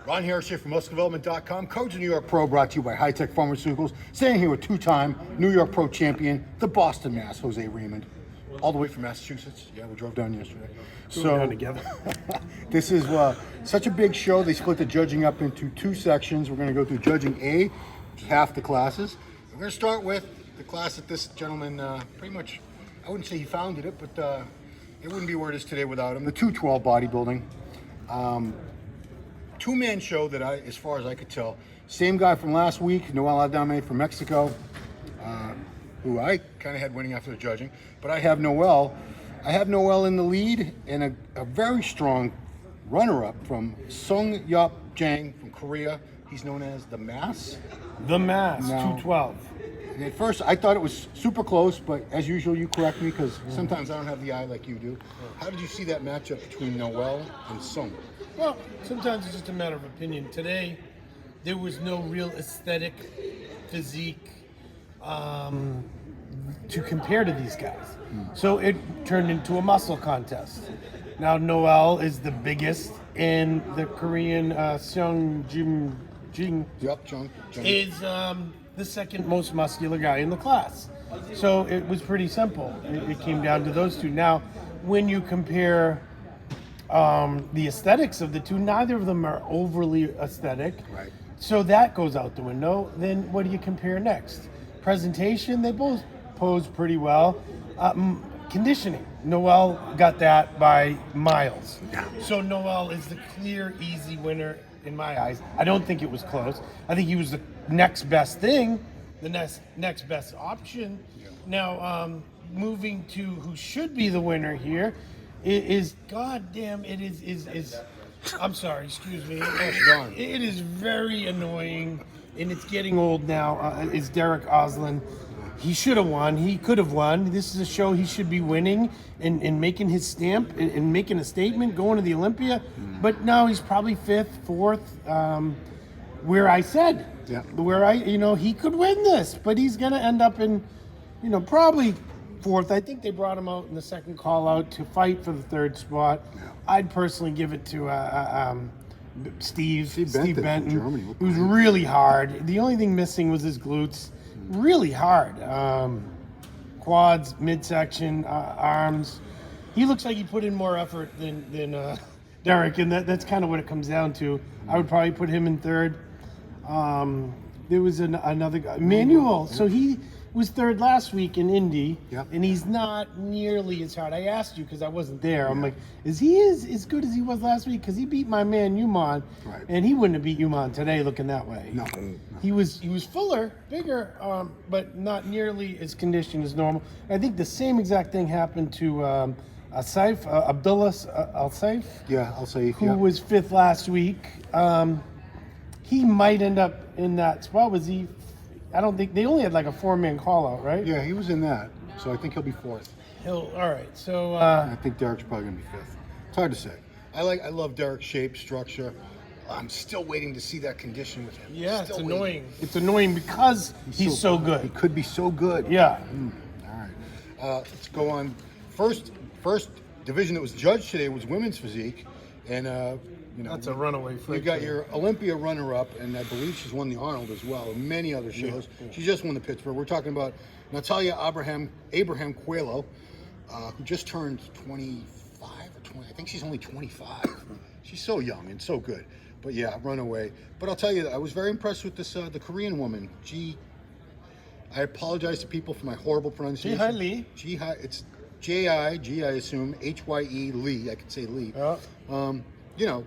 Ron Harris here from muscledevelopment.com. Coach of New York Pro, brought to you by High Tech Pharmaceuticals. Staying here with two-time New York Pro champion, the Boston Mass, Jose Raymond. All the way from Massachusetts. Yeah, we drove down yesterday. Down together. This is such a big show. They split the judging up into two sections. We're going to go through judging A, half the classes. We're going to start with the class that this gentleman pretty much, I wouldn't say he founded it, but it wouldn't be where it is today without him. The 212 bodybuilding. Two-man show that as far as I could tell, same guy from last week, Noel Adame from Mexico, who I kind of had winning after the judging, but I have Noel. I have Noel in the lead and a very strong runner-up from Sung Yeop Jang from Korea. He's known as the Mass. The Mass, Now, 212. And at first, I thought it was super close, but as usual, you correct me because sometimes I don't have the eye like you do. How did you see that matchup between Noel and Sung? Well, sometimes it's just a matter of opinion. Today, there was no real aesthetic physique to compare to these guys. So it turned into a muscle contest. Now, Noel is the biggest, and the Korean Sung Yeop Jang Yep, Jung. is the second most muscular guy in the class. So it was pretty simple. It came down to those two. Now, when you compare the aesthetics of the two, neither of them are overly aesthetic. Right. So that goes out the window. Then what do you compare next? Presentation, they both pose pretty well. Conditioning, Noel got that by miles. So Noel is the clear, easy winner in my eyes. I don't think it was close. I think he was the next best thing, the next best option. Yeah. Now, moving to who should be the winner here is goddamn. It is. I'm sorry. Excuse me. It is very annoying, and it's getting old now. Is Derek Oslen? He should have won. He could have won. This is a show he should be winning and making his stamp and making a statement, going to the Olympia. But no, he's probably fifth, fourth. Where I said, he could win this, but he's going to end up in, probably fourth. I think they brought him out in the second call out to fight for the third spot. Yeah. I'd personally give it to Steve Benton. Germany. It was really hard. The only thing missing was his glutes. Really hard. Quads, midsection, arms. He looks like he put in more effort than Derek, and that's kind of what it comes down to. I would probably put him in third. There was another guy, Manuel. So he was third last week in Indy, and he's not nearly as hard. I asked you because I wasn't there. I'm like, is he as good as he was last week? Because he beat my man Yuman, and he wouldn't have beat Yuman today looking that way. No. He was fuller, bigger, but not nearly as conditioned as normal. I think the same exact thing happened to Abdullah Al-Saif. Yeah, Al-Saif. Who was fifth last week. He might end up in that spot. Was he? I don't think they only had like a 4-man call out, right? Yeah, he was in that, so I think he'll be fourth. All right. So I think Derek's probably gonna be fifth. It's hard to say. I love Derek's shape, structure. I'm still waiting to see that condition with him. Yeah, it's annoying. It's annoying because he's so good. He could be so good. Yeah. All right. Let's go on. First division that was judged today was women's physique, and that's a runaway. You got your Olympia runner-up, and I believe she's won the Arnold as well, and many other shows. Yeah. She just won the Pittsburgh. We're talking about Natalia Abraham Coelho, who just turned 25 or 20. I think she's only 25. She's so young and so good. But yeah, runaway. But I'll tell you, I was very impressed with this the Korean woman. I apologize to people for my horrible pronunciation. Ji-Hai Lee. It's J-I-G, I assume, H-Y-E Lee. I could say Lee. Yeah.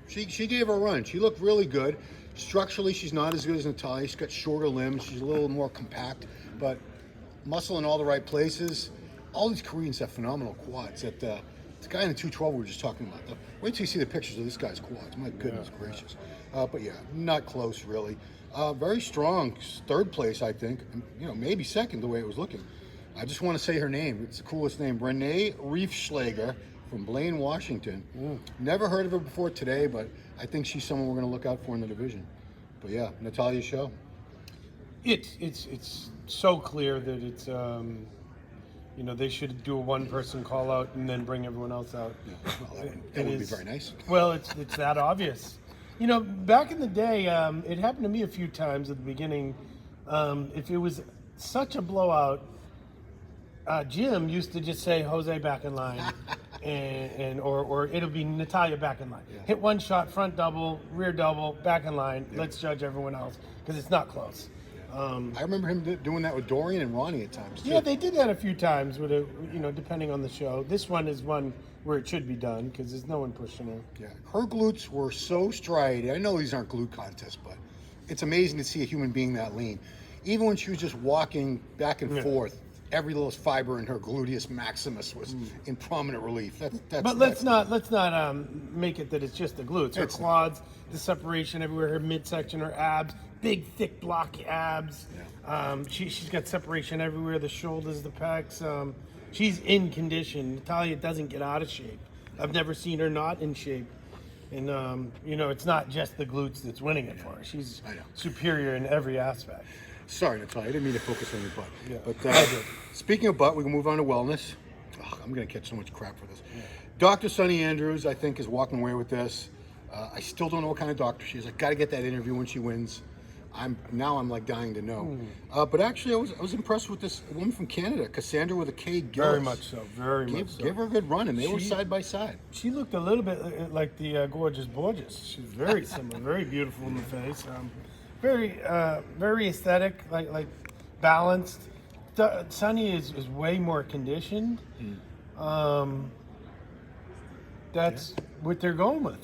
She gave her a run. She looked really good. Structurally, she's not as good as Natalia. She's got shorter limbs. She's a little more compact, but muscle in all the right places. All these Koreans have phenomenal quads. The guy in the 212 we were just talking about. Wait till you see the pictures of this guy's quads. My goodness gracious. But yeah, not close really. Very strong. Third place, I think. Maybe second the way it was looking. I just want to say her name. It's the coolest name. Renee Reef Schleger from Blaine, Washington. Never heard of her before today, but I think she's someone we're going to look out for in the division. But yeah, Natalia's show. It's so clear that it's they should do a one-person call out and then bring everyone else out. Yeah, well, that would be very nice. Well, it's that obvious. You know, back in the day, it happened to me a few times at the beginning. If it was such a blowout, Jim used to just say Jose back in line, or it'll be Natalia back in line. Yeah. Hit one shot, front double, rear double, back in line. Yeah. Let's judge everyone else because it's not close. I remember him doing that with Dorian and Ronnie at times too. Yeah, they did that a few times with depending on the show. This one is one where it should be done because there's no one pushing her. Yeah, her glutes were so striated. I know these aren't glute contests, but it's amazing to see a human being that lean. Even when she was just walking back and forth, every little fiber in her gluteus maximus was in prominent relief. But let's not make it that it's just the glutes. Her quads, the separation everywhere, her midsection, her abs, big, thick, blocky abs. Yeah. She's got separation everywhere, the shoulders, the pecs. She's in condition. Natalia doesn't get out of shape. I've never seen her not in shape. And, it's not just the glutes that's winning it for her. She's superior in every aspect. Sorry, Natalia, I didn't mean to focus on your butt. Yeah. But speaking of butt, we can move on to wellness. I'm going to catch so much crap for this. Yeah. Dr. Sunny Andrews, I think, is walking away with this. I still don't know what kind of doctor she is. I got to get that interview when she wins. I'm like dying to know. But actually, I was impressed with this woman from Canada, Cassandra with a K. Gillis. Very much so. Very much so. Give her a good run, and they were side by side. She looked a little bit like the gorgeous Borges. She's very similar, very beautiful in the face. Very aesthetic, like balanced. Sunny is way more conditioned. That's what they're going with.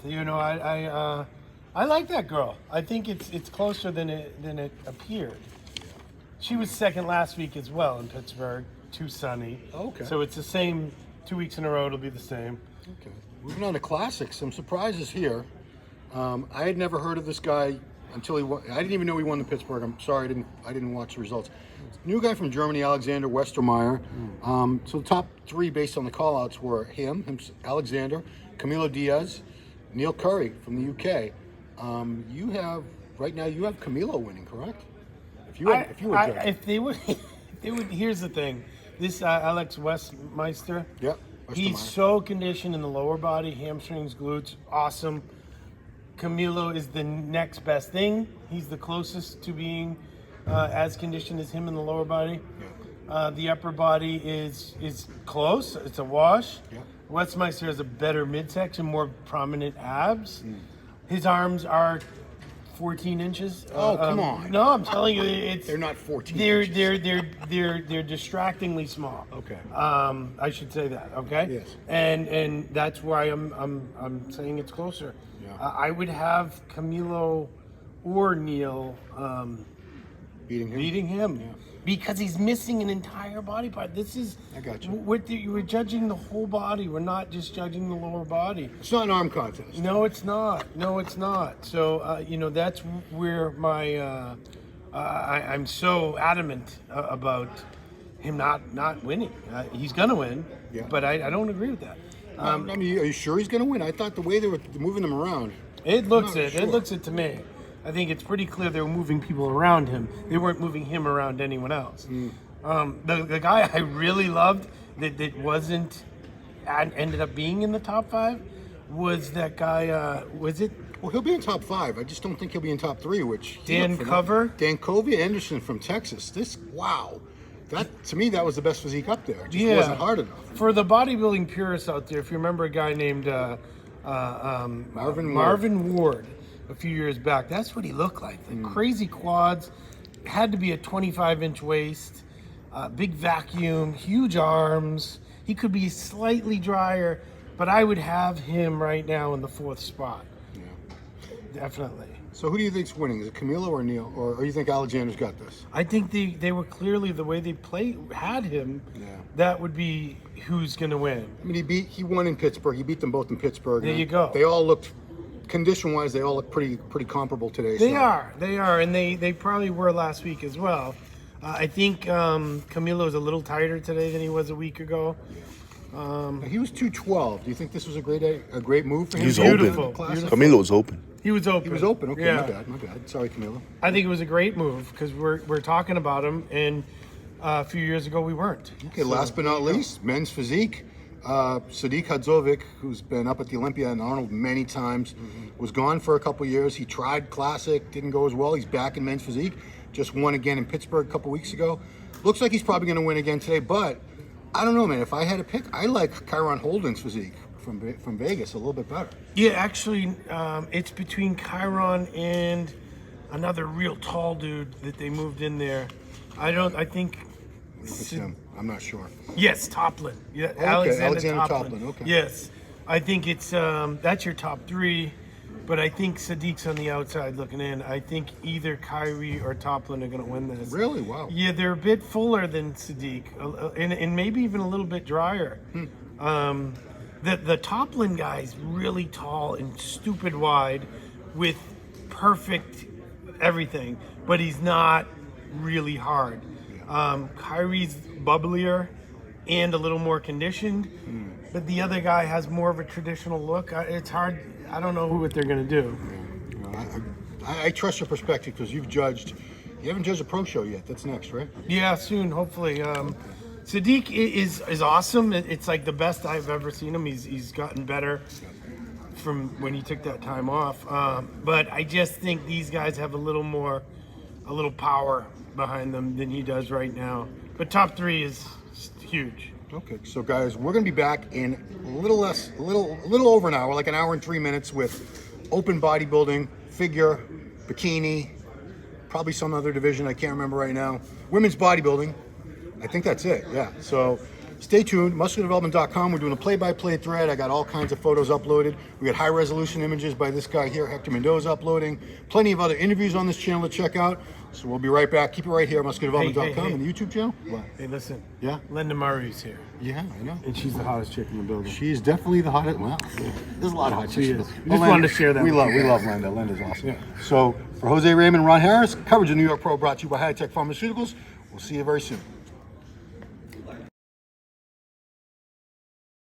I like that girl. I think it's closer than it appeared. She was second last week as well in Pittsburgh to Sunny. Okay. So it's the same 2 weeks in a row. It'll be the same. Okay. Moving on to classics. Some surprises here. I had never heard of this guy until he won. I didn't even know he won the Pittsburgh. I'm sorry, I didn't watch the results. New guy from Germany, Alexander Westermeyer. So the top three based on the call-outs were him, Alexander, Camilo Diaz, Neil Curry from the UK. You have Camilo winning, correct? If they would, here's the thing. This Alex Westmeister. Yep. He's so conditioned in the lower body, hamstrings, glutes, awesome. Camilo is the next best thing. He's the closest to being as conditioned as him in the lower body. Yeah. The upper body is close. It's a wash. Yeah. Westmeister has a better midsection, more prominent abs. His arms are 14 inches. Oh, come on. No, I'm telling you, they're not 14 inches. They're distractingly small. Okay. I should say that, okay? Yes. And that's why I'm saying it's closer. Yeah. I would have Camilo or Neil beating him. Yeah. Because he's missing an entire body part. I got you. We're judging the whole body. We're not just judging the lower body. It's not an arm contest. No, it's not. So, that's where I'm so adamant about him not winning. He's going to win, but I don't agree with that. Are you sure he's going to win? I thought the way they were moving them around. It looks it to me. I think it's pretty clear they were moving people around him. They weren't moving him around anyone else. The guy I really loved that ended up being in the top 5 was that guy. Was it? Well, he'll be in top 5. I just don't think he'll be in top 3. Which Dan Covey Anderson from Texas. That to me that was the best physique up there. It just wasn't hard enough. For the bodybuilding purists out there, if you remember a guy named Marvin Ward. A few years back, that's what he looked like. The crazy quads, had to be a 25-inch waist, big vacuum, huge arms. He could be slightly drier, but I would have him right now in the 4th spot. Yeah, definitely. So who do you think's winning? Is it Camilo or Neil, or you think Alexander's got this? I think they were clearly the way they had him. Yeah. That would be who's going to win. I mean, he won in Pittsburgh. He beat them both in Pittsburgh. There you go. They all looked. Condition-wise, they all look pretty comparable today. They are, and they probably were last week as well. I think Camilo is a little tighter today than he was a week ago. He was 212. Do you think this was a great move for him? He's beautiful. Camilo was open. He was open. He was open. Okay, yeah. My bad. Sorry, Camilo. I think it was a great move because we're talking about him, and a few years ago we weren't. Okay, so, last but not least, men's physique. Sadiq Hadzovic, who's been up at the Olympia and Arnold many times, was gone for a couple years. He tried Classic, didn't go as well. He's back in men's physique. Just won again in Pittsburgh a couple weeks ago. Looks like he's probably going to win again today, but I don't know, man. If I had to pick, I like Kyron Holden's physique from Vegas a little bit better. Yeah, actually, it's between Chiron and another real tall dude that they moved in there. I think. It's him. I'm not sure. Yes, Toplin. Yeah, Okay, Alexander Toplin. Okay. Yes, I think it's that's your top three, but I think Sadiq's on the outside looking in. I think either Kyrie or Toplin are going to win this. Really? Wow. Yeah, they're a bit fuller than Sadiq, and maybe even a little bit drier. The Toplin guy's really tall and stupid wide, with perfect everything, but he's not really hard. Kyrie's bubblier and a little more conditioned, but the other guy has more of a traditional look. It's hard. I don't know what they're going to do. I trust your perspective because you've judged. You haven't judged a pro show yet. That's next, right? Yeah, soon, hopefully. Sadiq is awesome. It's like the best I've ever seen him. He's gotten better from when he took that time off. But I just think these guys have a little power behind them than he does right now. But top three is huge. Okay, so guys, we're gonna be back in a little over an hour, like an hour and 3 minutes, with open bodybuilding, figure, bikini, probably some other division I can't remember right now. Women's bodybuilding. I think that's it. Yeah. So stay tuned. musculardevelopment.com. We're doing a play-by-play thread. I got all kinds of photos uploaded. We got high-resolution images by this guy here, Hector Mendoza, uploading. Plenty of other interviews on this channel to check out. So we'll be right back. Keep it right here at musculardevelopment.com and the YouTube channel. What? Hey, listen. Yeah? Linda Murray's here. Yeah, I know. And she's the hottest chick in the building. She's definitely the hottest. Well, there's a lot of hot chicks. She in is. the- We just wanted to share that We with you love guys. Linda. Linda's awesome. Yeah. So for Jose Raymond and Ron Harris, coverage of New York Pro brought to you by High Tech Pharmaceuticals. We'll see you very soon.